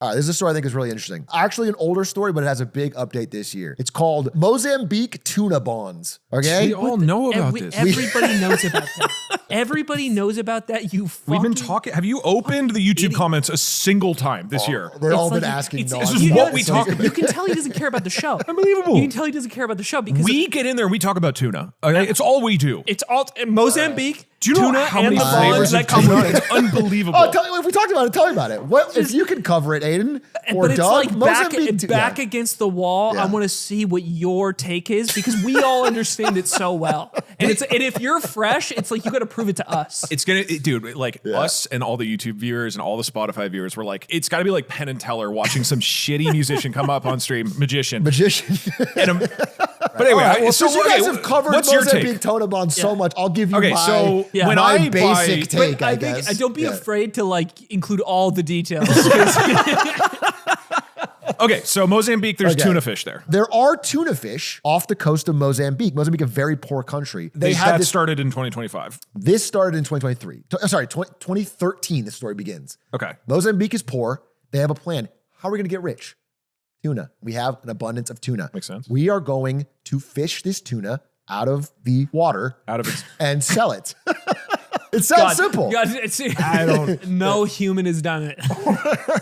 This is a story I think is really interesting. Actually an older story, but it has a big update this year. It's called Mozambique Tuna Bonds. Okay? We all know about this. Everybody knows about that. Everybody knows about that. You fucking... We've been talking. Have you opened the YouTube comments a single time this year? They've all been asking This is what we talk about. You can tell he doesn't care about the show. Unbelievable. You can tell he doesn't care about the show because we get in there and we talk about tuna. Okay? It's all we do. it's all Mozambique. Do you know tuna how and many the flavors bonds of that come tuna? with it. It's unbelievable. If we talked about it, tell me about it. What if you can cover it, Aiden or But it's Doug? like back against the wall. Yeah. I want to see what your take is because we all understand it so well. And if you're fresh, it's like you got to prove it to us. It's gonna, dude. Like us and all the YouTube viewers and all the Spotify viewers were like, it's got to be like Penn and Teller watching some shitty musician come up on stream, magician. Magician. But anyway, Right, well, since you guys have covered what's your Mozambique take? Tuna Bonds so much, I'll give you Okay, my, so when my I basic take, But I think guess. don't be afraid to like include all the details. Okay, so Mozambique, there's tuna fish there. There are tuna fish off the coast of Mozambique. Mozambique, a very poor country. That started in 2025. This started in 2023. Sorry, 2013, the story begins. Okay. Mozambique is poor. They have a plan. How are we going to get rich? Tuna. We have an abundance of tuna. Makes sense. We are going to fish this tuna out of the water and sell it. It sounds simple. I don't. No human has done it.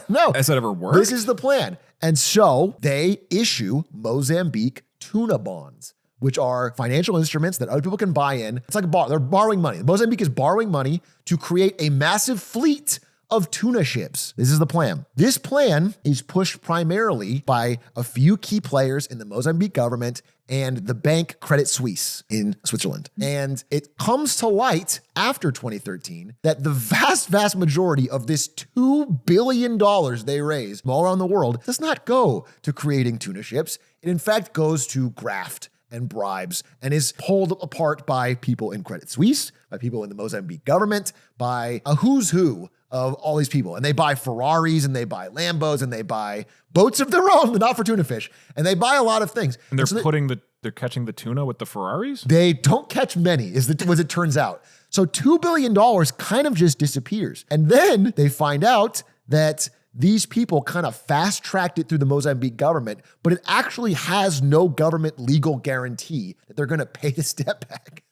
No. Has that ever worked? This is the plan. And so they issue Mozambique tuna bonds, which are financial instruments that other people can buy in. It's like they're borrowing money. Mozambique is borrowing money to create a massive fleet of tuna ships. This is the plan. This plan is pushed primarily by a few key players in the Mozambique government and the bank Credit Suisse in Switzerland. And it comes to light after 2013 that the vast majority of this $2 billion they raised from all around the world does not go to creating tuna ships. It in fact goes to graft and bribes and is pulled apart by people in Credit Suisse, by people in the Mozambique government, by a who's who of all these people. And they buy Ferraris and they buy Lambos and they buy boats of their own, but not for tuna fish. And they buy a lot of things. And they're catching the tuna with the Ferraris? They don't catch many, as it turns out. So $2 billion kind of just disappears. And then they find out that these people kind of fast-tracked it through the Mozambique government, but it actually has no government legal guarantee that they're going to pay this debt back.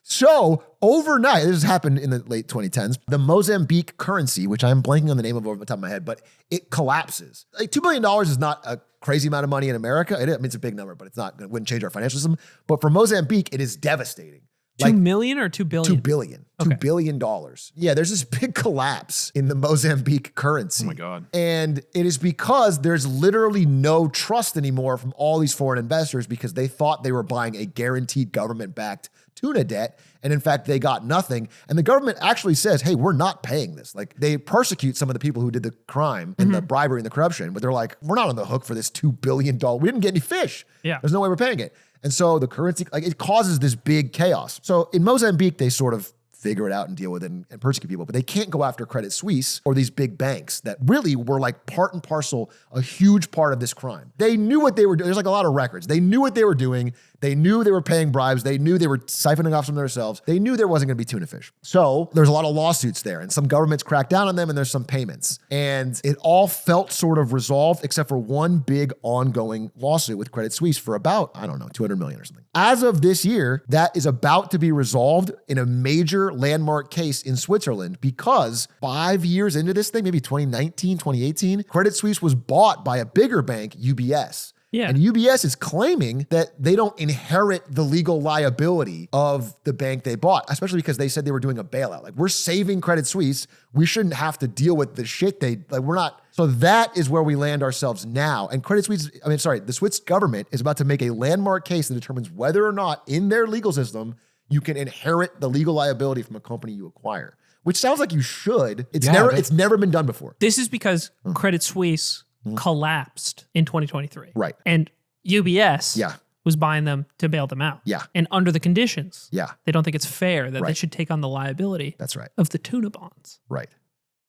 So overnight, this happened in the late 2010s, the Mozambique currency, which I'm blanking on the name of over the top of my head, but it collapses. Like $2 billion is not a crazy amount of money in America. I mean, it's a big number, but it wouldn't change our financial system. But for Mozambique, it is devastating. 2 million or 2 billion? 2 billion. $2 billion. Yeah, there's this big collapse in the Mozambique currency. Oh my God. And it is because there's literally no trust anymore from all these foreign investors because they thought they were buying a guaranteed government-backed tuna debt. And in fact, they got nothing. And the government actually says, hey, we're not paying this. Like they persecute some of the people who did the crime and the bribery and the corruption, but they're like, we're not on the hook for this $2 billion. We didn't get any fish. Yeah. There's no way we're paying it. And so the currency, like it causes this big chaos. So in Mozambique, they sort of figure it out and deal with it and persecute people, but they can't go after Credit Suisse or these big banks that really were like part and parcel, a huge part of this crime. They knew what they were doing. There's like a lot of records. They knew what they were doing. They knew they were paying bribes. They knew they were siphoning off some of themselves. They knew there wasn't going to be tuna fish. So there's a lot of lawsuits there and some governments cracked down on them and there's some payments. And it all felt sort of resolved except for one big ongoing lawsuit with Credit Suisse for about, I don't know, 200 million or something. As of this year, that is about to be resolved in a major landmark case in Switzerland because 5 years into this thing, maybe 2019, 2018, Credit Suisse was bought by a bigger bank, UBS. Yeah. And UBS is claiming that they don't inherit the legal liability of the bank they bought, especially because they said they were doing a bailout. Like, we're saving Credit Suisse. We shouldn't have to deal with the shit we're not. So that is where we land ourselves now. And the Swiss government is about to make a landmark case that determines whether or not in their legal system, you can inherit the legal liability from a company you acquire, which sounds like you should. It's never been done before. This is because Credit Suisse collapsed in 2023. Right. And UBS was buying them to bail them out. Yeah. And under the conditions, they don't think it's fair that they should take on the liability That's right. of the tuna bonds. Right.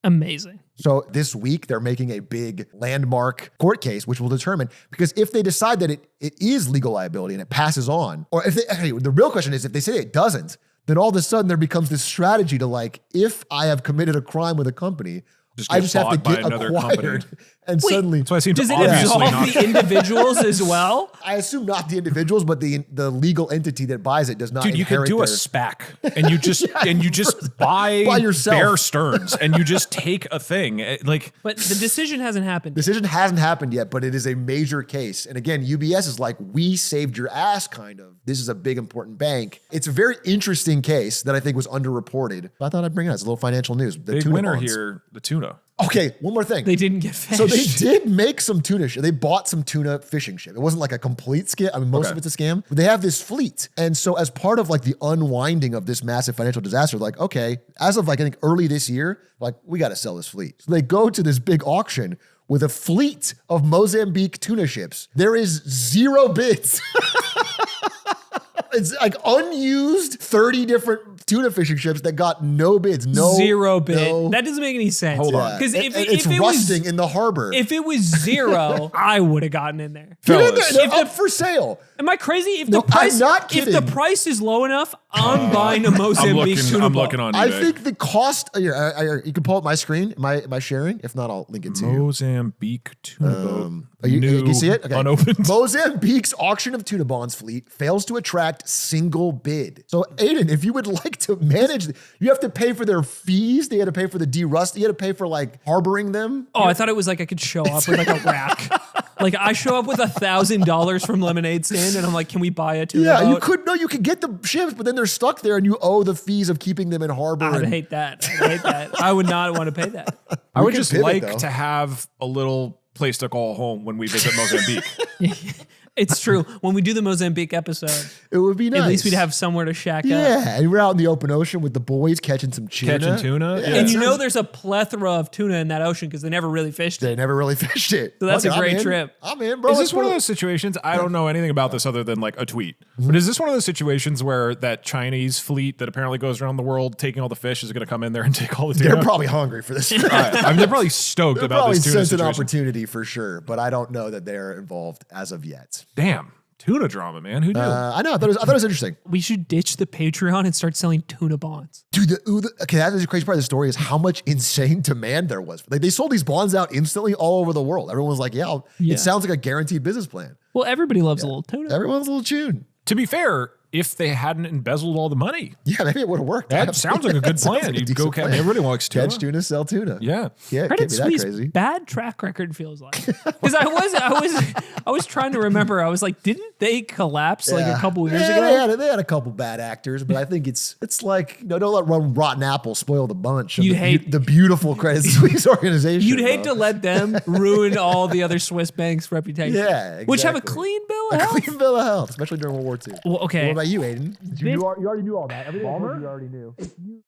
Amazing. So this week, they're making a big landmark court case, which will determine, because if they decide that it is legal liability and it passes on, or if the real question is, if they say it doesn't, then all of a sudden there becomes this strategy to like, if I have committed a crime with a company, I just have to bought by get another acquired. company. And suddenly, That's why I seem Does to it obviously absolve not. the individuals as well? I assume not the individuals, but the legal entity that buys it does not. Dude, you could inherit do a their- SPAC and you just buy yourself. Bear Stearns and you just take a thing. Like, But the decision hasn't happened. Decision hasn't happened yet, but it is a major case. And again, UBS is like, we saved your ass, kind of. This is a big, important bank. It's a very interesting case that I think was underreported. I thought I'd bring it up. It's a little financial news. The big tuna winner bonds. here, the tuna. Okay, one more thing. They didn't get fish. So they did make some tuna ship. They bought some tuna fishing ship. It wasn't like a complete scam. I mean, most of it's a scam. But they have this fleet. And so as part of like the unwinding of this massive financial disaster, like, okay, as of like, I think early this year, like, we got to sell this fleet. So they go to this big auction with a fleet of Mozambique tuna ships. There is 0 bids. It's like unused 30 different tuna fishing ships that got no bids. No 0 bid. no- That doesn't make any sense. Hold on. Because And if it's it rusting was in the harbor. if it was 0, I would have gotten in there. Get in there. Fellas. They're If up for sale. Am I crazy? If No, the price, I'm not if the kidding. price is low enough, I'm buying a Mozambique tuna I'm ball. looking on eBay. I think the cost. Here, you can pull up my screen. Am I sharing? If not, I'll link it to you. Mozambique tuna boat. You New, can see it? Okay. unopened. Mozambique's auction of tuna bonds fleet fails to attract single bid. So, Aiden, if you would like to manage, you have to pay for their fees. They had to pay for the derust. You had to pay for like harboring them. Oh, I thought it was like I could show up with like a rack. Like I show up with $1,000 from Lemonade Stand, and I'm like, "Can we buy a tuna Yeah, boat?" you could get the ships, but then they're stuck there, and you owe the fees of keeping them in harbor. I would and- hate that. I hate that. I would not want to pay that. I would can just pivot, like though. to have a little place to call home when we visit Mozambique. It's true. When we do the Mozambique episode, It would be nice. at least we'd have somewhere to shack up. Yeah, and we're out in the open ocean with the boys catching some tuna. Catching tuna? Yeah, Yeah. And it you know sounds- there's a plethora of tuna in that ocean because they never really fished it. they never really fished it. So that's a I'm great in. trip. I'm in, bro. Is Let's this one of go. those situations? I don't know anything about this other than like a tweet. But is this one of those situations where that Chinese fleet that apparently goes around the world taking all the fish is going to come in there and take all the tuna? They're probably hungry for this. All right. I mean, they're probably stoked They're about probably this tuna sensed an situation. opportunity for sure, but I don't know that they're involved as of yet. Damn, tuna drama, man. Who knew? I know. I thought it was interesting. We should ditch the Patreon and start selling tuna bonds. Dude, okay, that is the crazy part of the story is how much insane demand there was. Like they sold these bonds out instantly all over the world. Everyone was like, yeah. Yeah. It sounds like a guaranteed business plan. Well, everybody loves a little tuna. Everyone's a little tune. To be fair, if they hadn't embezzled all the money, Yeah, maybe it would have worked. that sounds like a good Sounds plan. like a You'd go decent catch. plan. Everybody likes tuna. Catch tuna, sell tuna. Yeah. Yeah, it Credit can't be that Suisse crazy. bad track record feels like because I was trying to remember. I was like, didn't they collapse like a couple years ago? They had a couple bad actors, but I think it's like, don't let one rotten apple spoil the bunch. Of You'd the, hate- the beautiful Credit Suisse organization. You'd hate bro. to let them ruin all the other Swiss banks' reputation. Yeah, Which have a exactly. clean bill of a health. clean bill of health, especially during World War II. Well, okay. What about you, Aiden? You This- already knew all that. Everything I told you already knew.